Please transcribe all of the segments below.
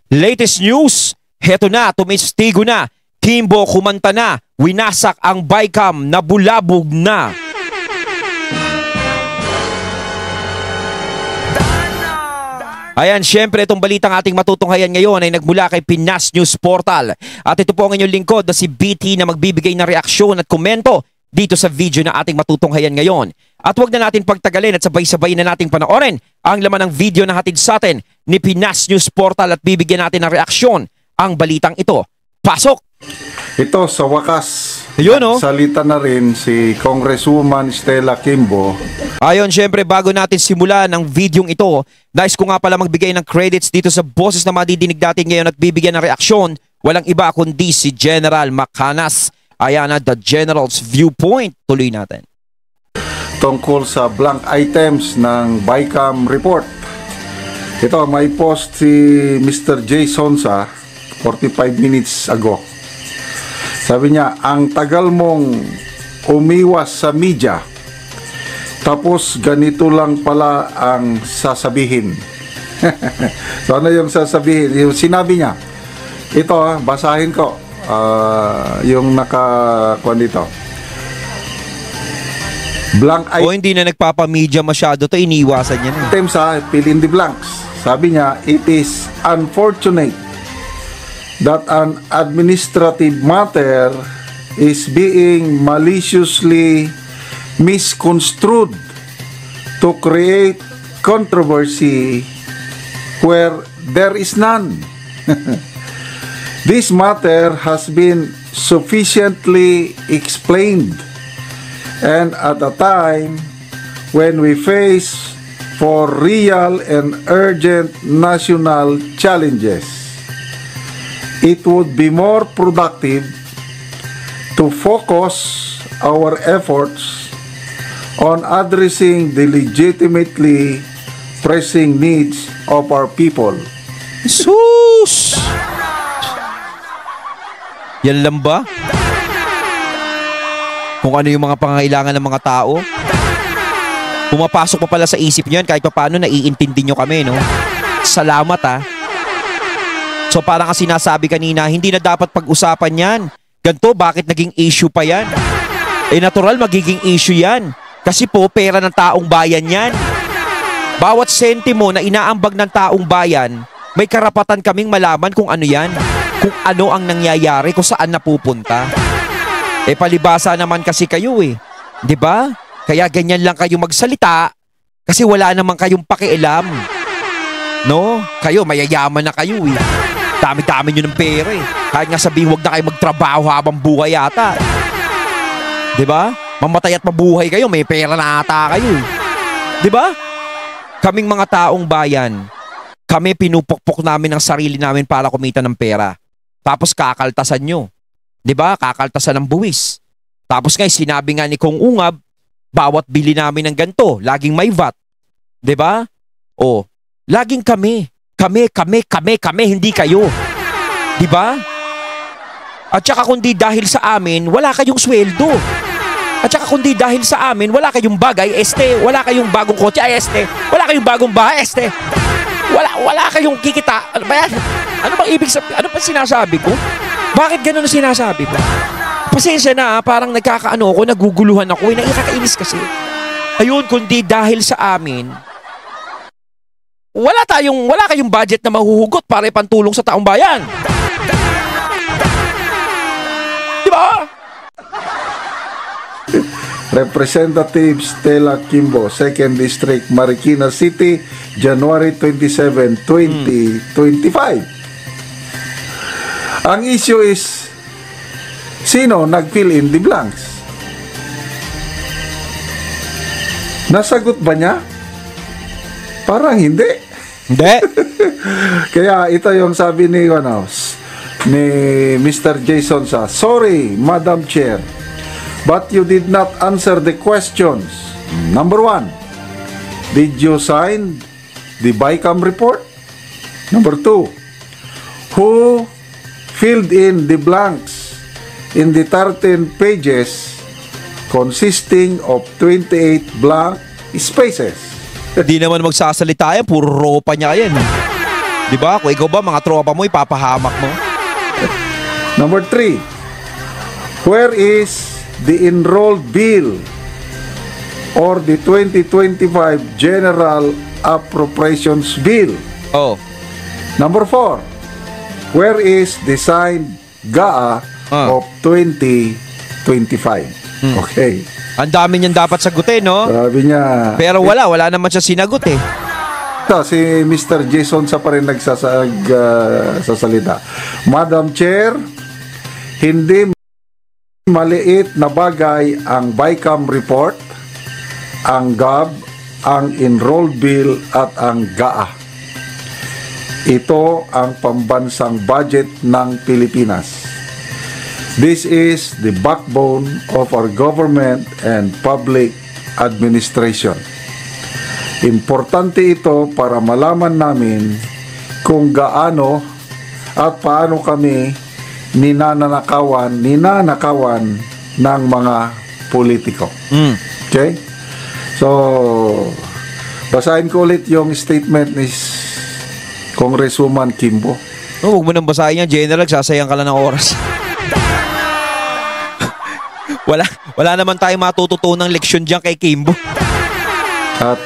Latest news, heto na, tumistigo na. Kimbo kumanta na, winasak ang Bicam, nabulabog na. Ayan, syempre itong balitang ating matutunghayan ngayon ay nagmula kay Pinas News Portal. At ito po ang inyong lingkod na si BT na magbibigay ng reaksyon at komento dito sa video na ating matutunghayan ngayon. At huwag na natin pagtagalin at sabay-sabay na nating panoorin ang laman ng video na hatid sa atin ni Pinas News Portal at bibigyan natin ng reaksyon ang balitang ito. Pasok! Ito sa wakas, Ayun, oh. salita na rin si Congresswoman Stella Kimbo. Ayon, syempre bago natin simulan ang videong ito, nais ko nga pala magbigay ng credits dito sa boses na madidinig natin ngayon at bibigyan ng reaksyon. Walang iba kundi si General Macanas. Ayan na, the General's Viewpoint. Tuloy natin. Tungkol sa blank items ng Bicam report. Ito, may post si Mr. J. Sonsa 45 minutes ago. Sabi niya, ang tagal mong umiwas sa media, tapos ganito lang pala ang sasabihin. So ano yung sasabihin? Yung sinabi niya, ito basahin ko, yung nakakuan dito. Blank O hindi na nagpapamedia masyado to, iniiwasan niya na. items, fill in the blanks. Sabi niya, it is unfortunate that an administrative matter is being maliciously misconstrued to create controversy where there is none. This matter has been sufficiently explained, and at a time when we face for real and urgent national challenges, it would be more productive to focus our efforts on addressing the legitimately pressing needs of our people. Sus! Yan lang ba? Kung ano yung mga pangangailangan ng mga tao? Pumapasok pa pala sa isip nyo yan kahit pa paano naiintindi nyo kami, no? Salamat, ha? So parang ang sinasabi kanina, hindi na dapat pag-usapan yan. Ganto, bakit naging issue pa yan? Eh natural magiging issue yan. Kasi po, pera ng taong bayan yan. Bawat sentimo na inaambag ng taong bayan, may karapatan kaming malaman kung ano yan. Kung ano ang nangyayari, kung saan napupunta. Eh palibasa naman kasi kayo eh. 'Di ba? Kaya ganyan lang kayo magsalita kasi wala naman kayong pakialam. No? Kayo, mayayaman na kayo eh. Dami-dami nyo ng pera eh. Kahit nga sabihin, huwag na kayo magtrabaho habang buhay yata. Diba? Mamatay at mabuhay kayo, may pera na ata kayo. Diba? Kaming mga taong bayan, kami pinupukpok namin ang sarili namin para kumita ng pera. Tapos kakaltasan nyo. Diba? Kakaltasan ng buwis. Tapos nga, sinabi nga ni Kong Ungab, bawat bili namin ng ganito, laging may VAT. Diba? O, laging kami. Kami, hindi kayo. Diba? At saka kundi dahil sa amin, wala kayong sweldo. At saka kundi dahil sa amin, wala kayong bagay, wala kayong bagong kotse, wala kayong bagong bahay, wala kayong kikita. Ano ba yan? Ano bang ibig sabihin? Ano pa sinasabi ko? Bakit ganun ang sinasabi ko? Pasensya na, parang nagkakaano ako, naguguluhan ako, nakakainis kasi. Ayun, kundi dahil sa amin, wala kayong budget na mahuhugot para ipantulong sa taong bayan. Di ba? Representative Stella Kimbo, 2nd District, Marikina City, January 27, 2025. Ang issue is, sino nag-fill in the blanks? Nasagot ba niya? Parang hindi. Hindi. Kaya ito yung sabi ni Mr. Jason sa, sorry, Madam Chair, but you did not answer the questions. Number 1, did you sign the Bicam report? Number 2, who filled in the blanks in the 13 pages consisting of 28 blank spaces? Di naman magsasalita yan, puro ropa niya yan. Di ba? Kung ikaw ba, mga tropa mo, ipapahamak mo. Number 3, where is the enrolled bill or the 2025 General Appropriations Bill? Oh. Number 4, where is the signed GAA of 2025? Okay. Ang dami niyan dapat sagutin, no? Sabi niya, Pero wala naman siya sinagot eh. ito, si Mr. Jason sa pa rin nagsasalita. Madam Chair, hindi maliit na bagay ang BICAM report, ang GAB, ang enrolled bill at ang GAA. Ito ang pambansang budget ng Pilipinas. This is the backbone of our government and public administration. Importante ito para malaman namin kung gaano at paano kami ninanakawan ng mga politiko. Okay? So, basahin ko ulit yung statement ni Congresswoman Kimbo. Oh, huwag mo nang basahin yan, General. Sasayang ka lang ng oras. wala naman tayo matututunang leksyon dyan kay Kimbo. At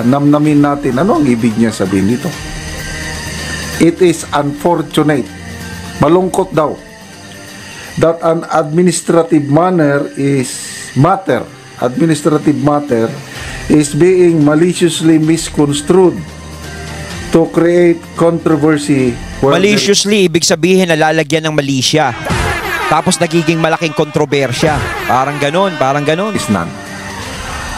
namnamin natin ano ang ibig niya sabihin dito. It is unfortunate, malungkot daw, that an administrative matter is being maliciously misconstrued to create controversy. Maliciously, ibig sabihin na lalagyan ng malisya. Tapos nagiging malaking kontrobersya. Parang ganon. Is none.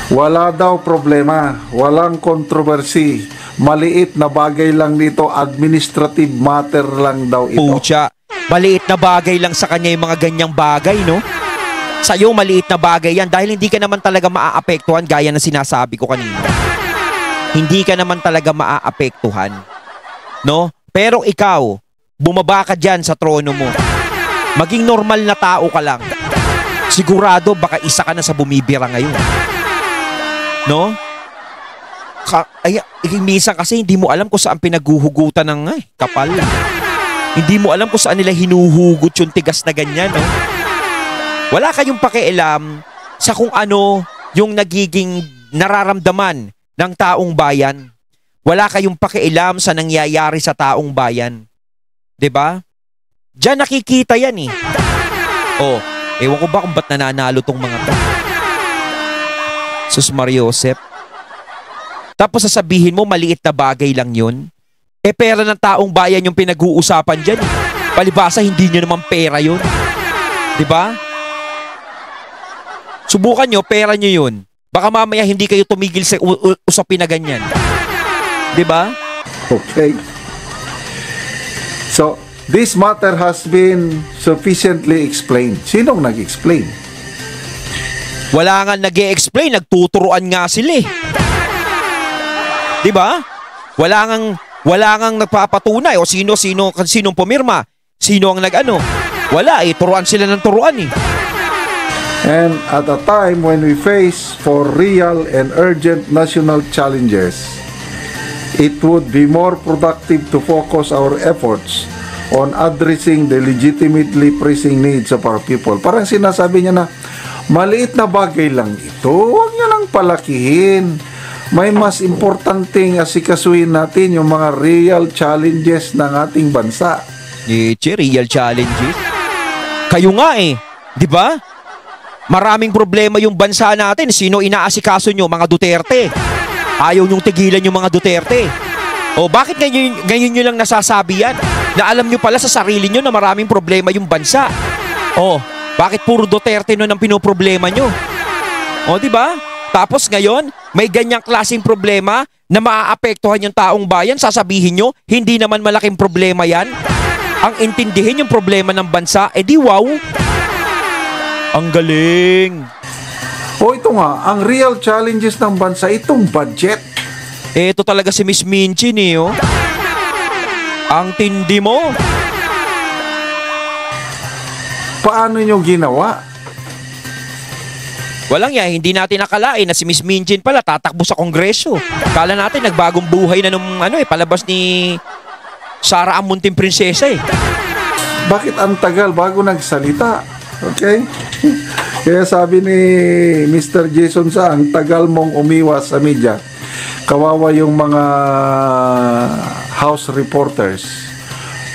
Wala daw problema, walang controversy. Maliit na bagay lang dito, administrative matter lang daw ito. Pucha, maliit na bagay lang sa kanya yung mga ganyang bagay, no? Sa'yo, maliit na bagay yan dahil hindi ka naman talaga maaapektuhan gaya na sinasabi ko kanina. Hindi ka naman talaga maaapektuhan, no? Pero ikaw, bumaba ka dyan sa trono mo. Maging normal na tao ka lang. Sigurado baka isa ka na sa bumibira ngayon. No? Minsan kasi hindi mo alam kung saan pinaghuhugutan ng kapal. Hindi mo alam kung saan nila hinuhugot yung tigas na ganyan, no? Wala kayong pakialam sa kung ano yung nagiging nararamdaman ng taong bayan. Wala kayong pakialam sa nangyayari sa taong bayan. 'Di ba? Diyan nakikita yan eh. Oh, ewan ko ba kung ba't nananalo tong mga to. Sus Mariosep. Tapos sasabihin mo maliit na bagay lang yun. Pera ng taong bayan yung pinag-uusapan dyan. Palibasa hindi nyo naman pera yun. Diba? Subukan nyo, pera nyo yun. Baka mamaya hindi kayo tumigil sa usapin na ganyan. Diba? Okay. So, this matter has been sufficiently explained. Sinong nag-explain? Wala nga nag-e-explain, nagtuturuan nga sila eh. Diba? Wala nga nagpapatunay o sinong pumirma, sino ang nag-ano. Wala eh, turuan sila ng turuan eh. And at a time when we face for real and urgent national challenges, it would be more productive to focus our efforts on addressing the legitimately pressing needs of our people. Parang sinasabi niya na, maliit na bagay lang ito, huwag niyo nang palakihin. May mas importanteng asikasuhin natin yung mga real challenges ng ating bansa. Real challenges? Kayo nga eh, di ba? Maraming problema yung bansa natin. Sino inaasikaso nyo? Mga Duterte. Ayaw nyong tigilan yung mga Duterte. O bakit ngayon nyo lang nasasabi yan? Na alam nyo pala sa sarili nyo na maraming problema yung bansa. O, bakit puro Duterte nun ang pinoproblema nyo? O, di ba? Tapos ngayon, may ganyang klaseng problema na maaapektuhan yung taong bayan. Sasabihin nyo, hindi naman malaking problema yan. Ang intindihin yung problema ng bansa, di wow. Ang galing. O ito nga, ang real challenges ng bansa, itong budget. Ito talaga si Miss Minchin eh, oh. Ang tindi mo. Paano nyo ginawa? Walang yan, hindi natin nakalain na si Miss Minchin pala tatakbo sa Kongreso. Kala natin nagbagong buhay na nung palabas ni Sara ang munting prinsesa eh. Bakit ang tagal bago nagsalita? Okay? Kaya sabi ni Mr. Jason sa, ang tagal mong umiwas sa media. Kawawa yung mga house reporters.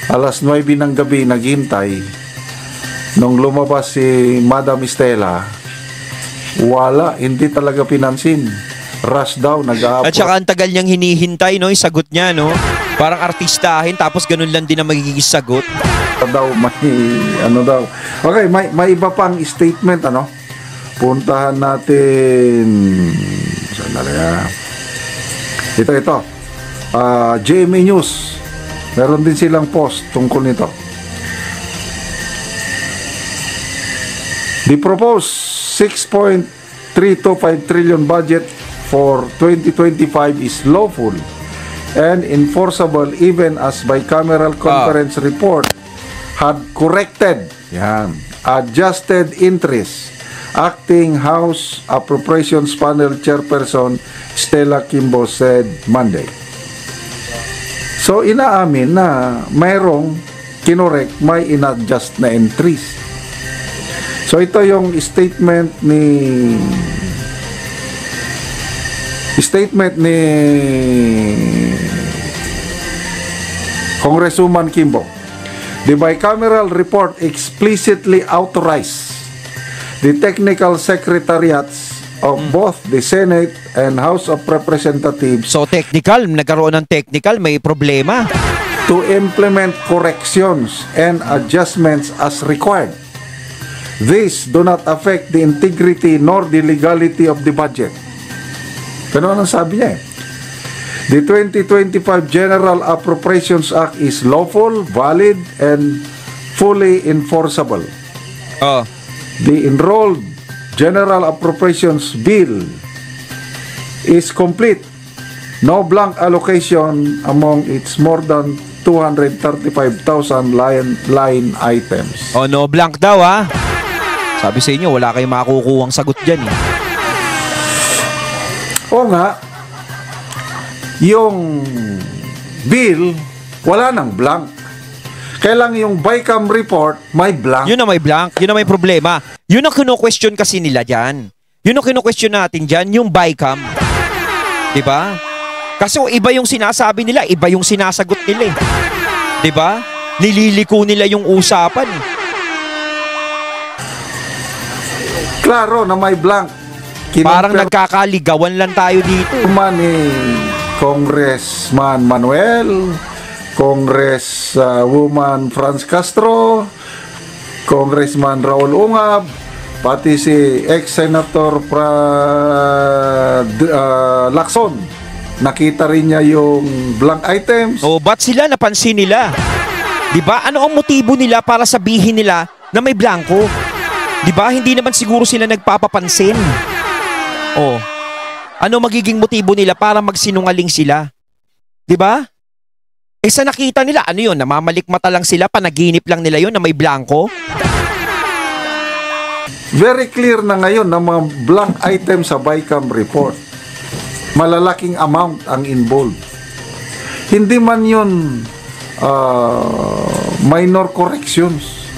Alas 9 ng gabi naghintay. Nung lumabas si Madam Estela, wala, hindi talaga pinansin. Rush daw, nag-aapos. At saka ang tagal niyang hinihintay, no, yung sagot niya, no? Parang artistahin, tapos ganun lang din ang magiging sagot. Daw, Okay, may iba pang statement, ano? Puntahan natin. Sandali, Ito. GMA News. Meron din silang post tungkol nito. The proposed 6.325 trillion budget for 2025 is lawful and enforceable even as bicameral conference report had corrected adjusted interest. Acting House Appropriations Panel Chairperson Stella Kimbo said Monday. So inaamin na mayroong kinorek, may inadjust na entries. So ito yung statement ni Congresswoman Kimbo. The bicameral report explicitly authorized the technical secretariats of both the Senate and House of Representatives So technical, nagkaroon ng technical, may problema. to implement corrections and adjustments as required. These do not affect the integrity nor the legality of the budget. Ganun ang sabi niya eh. The 2025 General Appropriations Act is lawful, valid, and fully enforceable. Oh. The enrolled General Appropriations Bill is complete. No blank allocation among its more than 235,000 line items. Oh, no blank daw ha. Sabi sa inyo, wala kayong makukuhang sagot dyan eh. O nga, yung bill, wala nang blank. Kailang yung BICAM report, may blank. Yun na may blank, yun na may problema. Yun ang kino-question kasi nila dyan. Yun ang kino-question natin dyan, yung BICAM. Diba? Kasi iba yung sinasabi nila, iba yung sinasagot nila eh. Diba? Nililiko nila yung usapan eh. Klaro na may blank. Parang nagkakaligawan lang tayo dito. Ni Congressman Manuel, Congresswoman Franz Castro, Congressman Raul Ungab, pati si ex-senator Lacson. Nakita rin niya yung blank items. O, ba't sila napansin nila? Diba? Ano ang motibo nila para sabihin nila na may blanco? Diba? Hindi naman siguro sila nagpapapansin. O, ano magiging motibo nila para magsinungaling sila? Diba? Eh sa nakita nila, ano yun? Namamalikmata lang sila, panaginip lang nila yun na may blanco? Very clear na ngayon na mga blank items sa BICAM report. Malalaking amount ang involved. Hindi man yun minor corrections.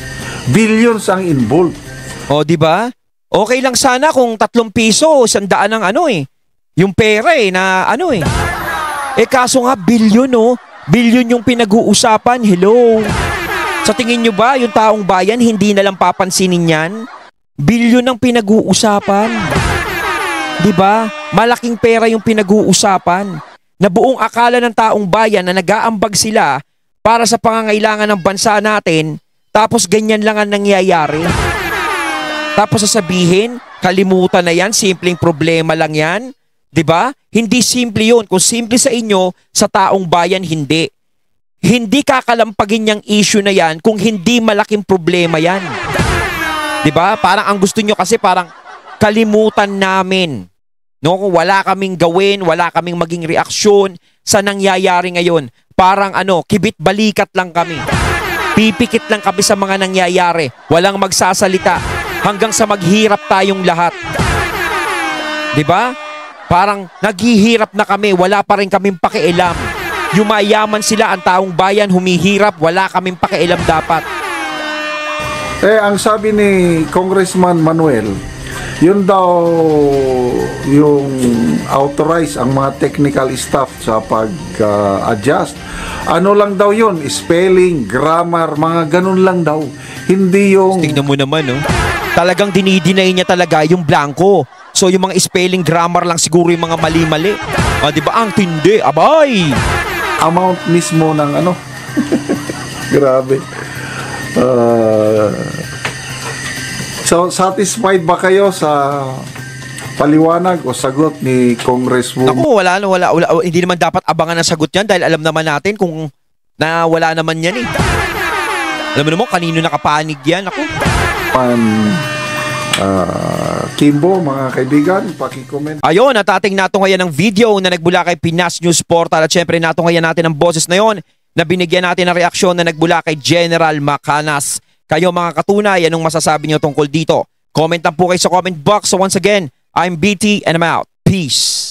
Billions ang involved. O, di ba? Okay lang sana kung 3 piso, 100 ang ano eh. Yung pera eh, na ano eh. Eh kaso nga, bilyon oh. Bilyon yung pinag-uusapan. Hello. Sa tingin nyo ba, yung taong bayan, hindi na lang papansinin yan? Bilyon ang pinag-uusapan. Di ba? Malaking pera yung pinag-uusapan. Na buong akala ng taong bayan na nag-aambag sila para sa pangangailangan ng bansa natin, tapos ganyan lang ang nangyayari. Tapos sasabihin, kalimutan na yan, simpleng problema lang yan. 'Di ba? Hindi simple 'yun. Kung simple sa inyo, sa taong bayan hindi. Hindi kakalampagin yang issue na yan kung hindi malaking problema yan. 'Di ba? Parang ang gusto nyo kasi parang kalimutan namin. No, kung wala kaming gawin, wala kaming maging reaksyon sa nangyayari ngayon. Parang kibit balikat lang kami. Pipikit lang kami sa mga nangyayari. Walang magsasalita hanggang sa maghirap tayong lahat. 'Di ba? Parang naghihirap na kami, wala pa rin kaming pakialam. Yumayaman sila, ang taong bayan humihirap, wala kaming pakialam dapat. Ang sabi ni Congressman Manuel, yun daw yung authorize ang mga technical staff sa pag-adjust. Ano lang daw yun? Spelling, grammar, mga ganun lang daw. Hindi yung... Tingnan mo naman, no? Talagang dinidinay niya talaga yung blanco. So yung mga spelling, grammar lang siguro yung mga mali-mali. Di ba? Ang tindi, abay! Amount mismo ng ano. Grabe. So, satisfied ba kayo sa paliwanag o sagot ni Congresswoman? Ako, wala. Hindi naman dapat abangan ang sagot yan dahil alam naman natin kung na wala naman yan eh. Alam mo naman, kanino nakapanig yan? Ako. Kimbo, mga kaibigan, paki-comment. Ayun, natating natungayan ng video na nagbula kay Pinas News Portal at syempre natungayan natin ang boses na yon na binigyan natin ng reaksyon na nagbula kay General Macanas. Kayo mga katunay, anong masasabi niyo tungkol dito? Comment lang po kayo sa comment box. So once again, I'm BT and I'm out. Peace.